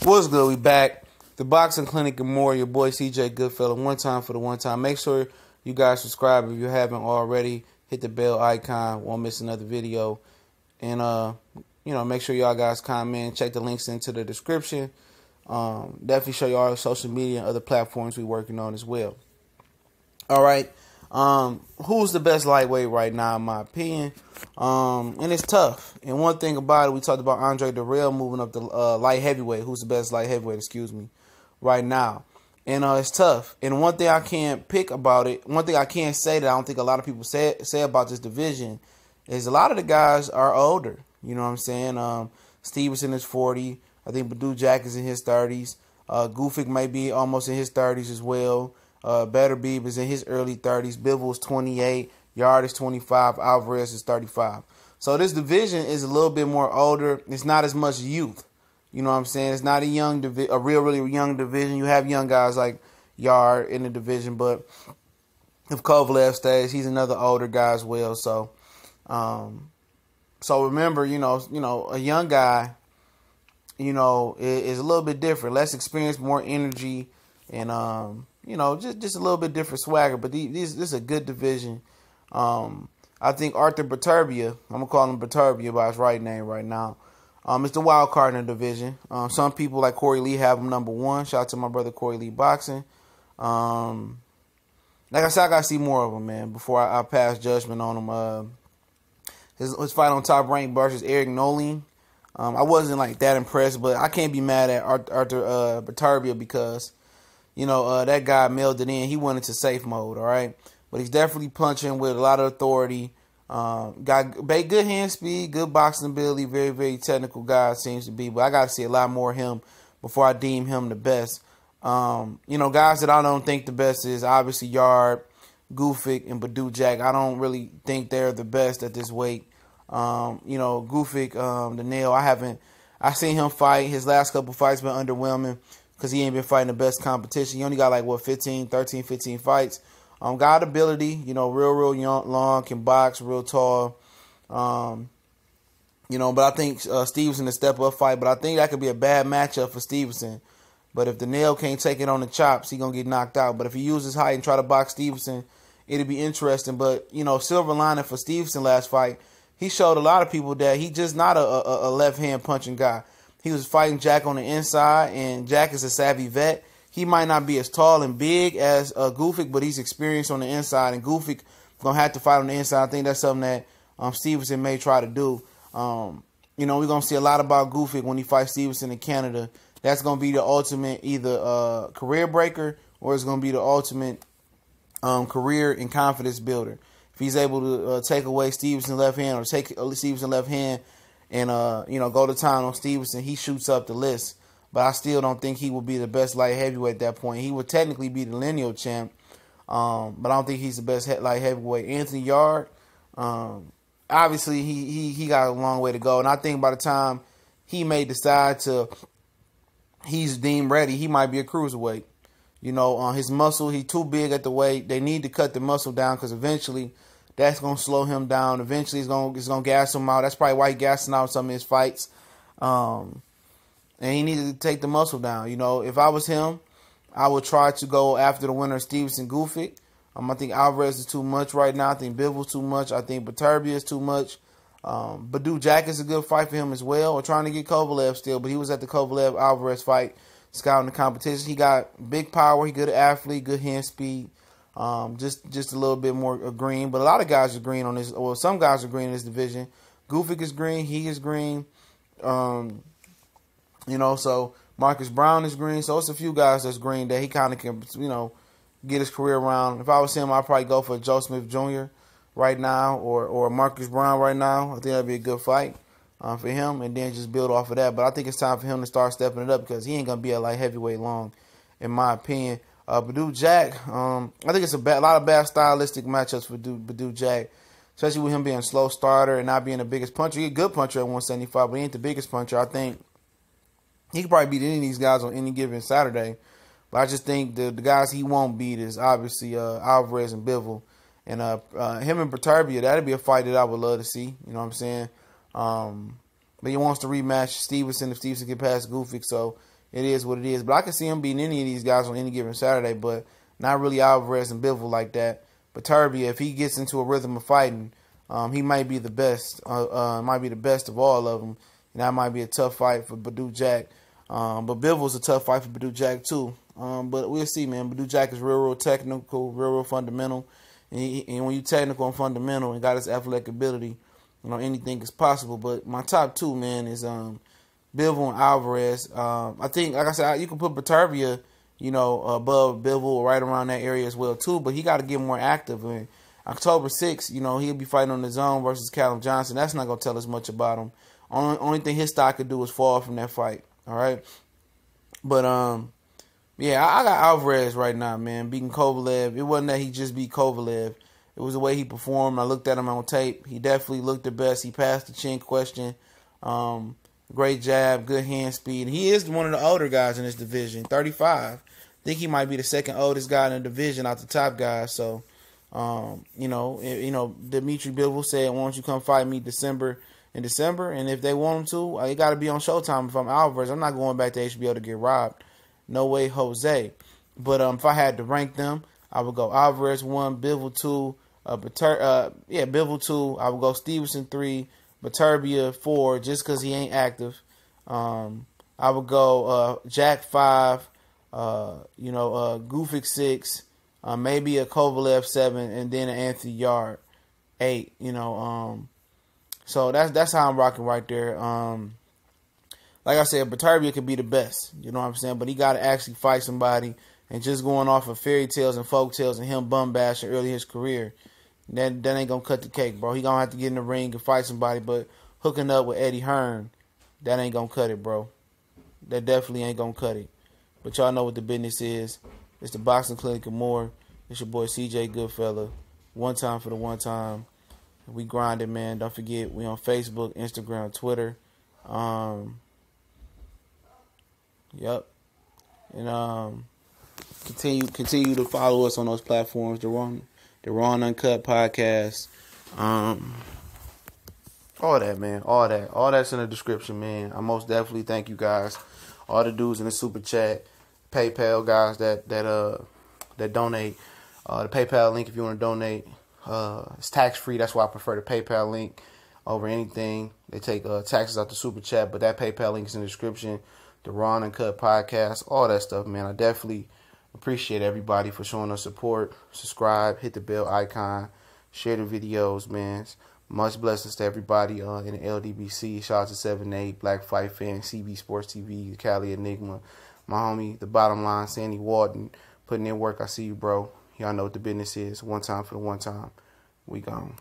What's good? We back. The Boxing Clinic and more. Your boy CJ Goodfellow. One time for the one time. Make sure you guys subscribe if you haven't already. Hit the bell icon. Won't miss another video. And make sure y'all guys comment. Check the links into the description. Definitely show y'all social media and other platforms we working on as well. All right. Who's the best lightweight right now, in my opinion? And it's tough. And one thing about it, we talked about Andre Darrell moving up the light heavyweight. Who's the best light heavyweight, right now. And it's tough. And one thing I can't pick about it, one thing I can't say that I don't think a lot of people say about this division is a lot of the guys are older. You know what I'm saying? Stevenson is 40. I think Badou Jack is in his 30s. Gufic may be almost in his 30s as well. Beterbiev is in his early 30s. Bivol is 28. Yard is 25. Alvarez is 35. So this division is a little bit more older. It's not as much youth. You know what I'm saying? It's not a really young division. You have young guys like Yard in the division, but if Kovalev stays, he's another older guy as well. So, remember, a young guy, is a little bit different, less experience, more energy, and just a little bit different swagger. But this is a good division. I think Arthur Beterbiev, I'm gonna call him Beterbiev by his right name right now. It's the wild card in the division. Some people like Corey Lee have him number one. Shout out to my brother Corey Lee Boxing. Like I said, I gotta see more of him, man, before I pass judgment on him. His fight on Top Rank versus Eric Nolin. I wasn't like that impressed, but I can't be mad at Arthur Beterbiev because that guy mailed it in. He went into safe mode, all right? But he's definitely punching with a lot of authority. Got good hand speed, good boxing ability, very, very technical guy seems to be. But I got to see a lot more of him before I deem him the best. Guys that I don't think the best is obviously Yard, Gufic, and Badou Jack. I don't really think they're the best at this weight. Gufic, the nail, I seen him fight. His last couple fights been underwhelming because he ain't been fighting the best competition. He only got 15 fights. Got ability, real young, long, can box, real tall. But I think Stevenson a step up fight, but I think that could be a bad matchup for Stevenson. But if the nail can't take it on the chops, he gonna get knocked out. But if he uses height and try to box Stevenson, it'll be interesting. But silver lining for Stevenson last fight, he showed a lot of people that he just not a left hand punching guy. He was fighting Jack on the inside, and Jack is a savvy vet. He might not be as tall and big as Gufic, but he's experienced on the inside, and Gufic gonna have to fight on the inside. I think that's something that Stevenson may try to do. We're gonna see a lot about Gufic when he fights Stevenson in Canada. That's gonna be the ultimate either career breaker or it's gonna be the ultimate career and confidence builder. If he's able to take away Stevenson's left hand or take Stevenson's left hand and go to town on Stevenson, he shoots up the list. But I still don't think he will be the best light heavyweight at that point. He would technically be the lineal champ, but I don't think he's the best light heavyweight. Anthony Yard, obviously he got a long way to go, and I think by the time he may decide he's deemed ready, he might be a cruiserweight. His muscle, he's too big at the weight. They need to cut the muscle down because eventually that's gonna slow him down. Eventually it's gonna gas him out. That's probably why he's gassing out some of his fights. And he needed to take the muscle down. If I was him, I would try to go after the winner, Stevenson Gufic. I think Alvarez is too much right now. I think Bivol's too much. I think Beterbiev is too much. Badou Jack is a good fight for him as well. We're trying to get Kovalev still, but he was at the Kovalev-Alvarez fight, scouting the competition. He got big power. He good athlete, good hand speed. Just a little bit more green. But a lot of guys are green on this. Well, some guys are green in this division. Gufic is green. He is green. So Marcus Brown is green. So it's a few guys that's green that he kind of can, get his career around. If I was him, I'd probably go for Joe Smith Jr. right now or Marcus Brown right now. I think that'd be a good fight for him, and then just build off of that. But I think it's time for him to start stepping it up because he ain't going to be a light heavyweight long, in my opinion. Badou Jack, I think it's a lot of bad stylistic matchups for Badou Jack, especially with him being a slow starter and not being the biggest puncher. He's a good puncher at 175, but he ain't the biggest puncher. I think he could probably beat any of these guys on any given Saturday. But I just think the guys he won't beat is obviously Alvarez and Bivol. And him and Beterbiev, that'd be a fight that I would love to see. You know what I'm saying? But he wants to rematch Stevenson if Stevenson get past Gufic. So it is what it is. But I can see him beating any of these guys on any given Saturday, but not really Alvarez and Bivol like that. But Turbia, if he gets into a rhythm of fighting, he might be the best. Might be the best of all of them. And that might be a tough fight for Badou Jack. But Bivol's a tough fight for Badou Jack too. But we'll see, man. Badou Jack is real technical, real fundamental. And when you technical and fundamental and got his athletic ability, anything is possible. But my top two, man, is Bivol and Alvarez. I think, like I said, you can put Baturbia, above Bivol, right around that area as well too. But he got to get more active. And October 6th, he'll be fighting on the zone versus Callum Johnson. That's not gonna tell us much about him. Only thing his stock could do is fall from that fight. All right, but yeah, I got Alvarez right now, man. Beating Kovalev. It wasn't that he just beat Kovalev. It was the way he performed. I looked at him on tape. He definitely looked the best. He passed the chin question. Great jab, good hand speed. He is one of the older guys in this division, 35. I think he might be the second oldest guy in the division out the top guys. So, Dimitri Bivol said, "Why don't you come fight me in December?" And if they want him to, it got to be on Showtime. If I'm Alvarez, I'm not going back to HBO to get robbed. No way, Jose. But if I had to rank them, I would go Alvarez 1, Bivol 2, Bivol 2. I would go Stevenson 3, Baturbia 4, just because he ain't active. I would go Jack 5, Gufic 6, maybe a Kovalev 7, and then an Anthony Yard 8. So that's how I'm rocking right there. Like I said, Baturbia could be the best. You know what I'm saying? But he got to actually fight somebody. And just going off of fairy tales and folk tales and him bum bashing early in his career, that ain't going to cut the cake, bro. He going to have to get in the ring and fight somebody. But hooking up with Eddie Hearn, that ain't going to cut it, bro. That definitely ain't going to cut it. But y'all know what the business is. It's the Boxing Clinic and more. It's your boy CJ Goodfella. One time for the one time. We grinding, man. Don't forget, we on Facebook, Instagram, Twitter. Yep. And continue to follow us on those platforms. The Raw and Uncut Podcast. All that, man. All that's in the description, man. I most definitely thank you guys. All the dudes in the super chat, PayPal guys that donate. The PayPal link if you want to donate. It's tax free. That's why I prefer the PayPal link over anything. They take taxes out the super chat, but that PayPal link is in the description. The Raw and Cut Podcast, all that stuff, man. I definitely appreciate everybody for showing us support. Subscribe, hit the bell icon, share the videos, man. Much blessings to everybody in the LDBC. Shout out to 7-8, Black Fight Fan, CB Sports TV, Cali Enigma, my homie, The Bottom Line, Sandy Walton, putting in work. I see you, bro. Y'all know what the business is. One time for the one time. We gone.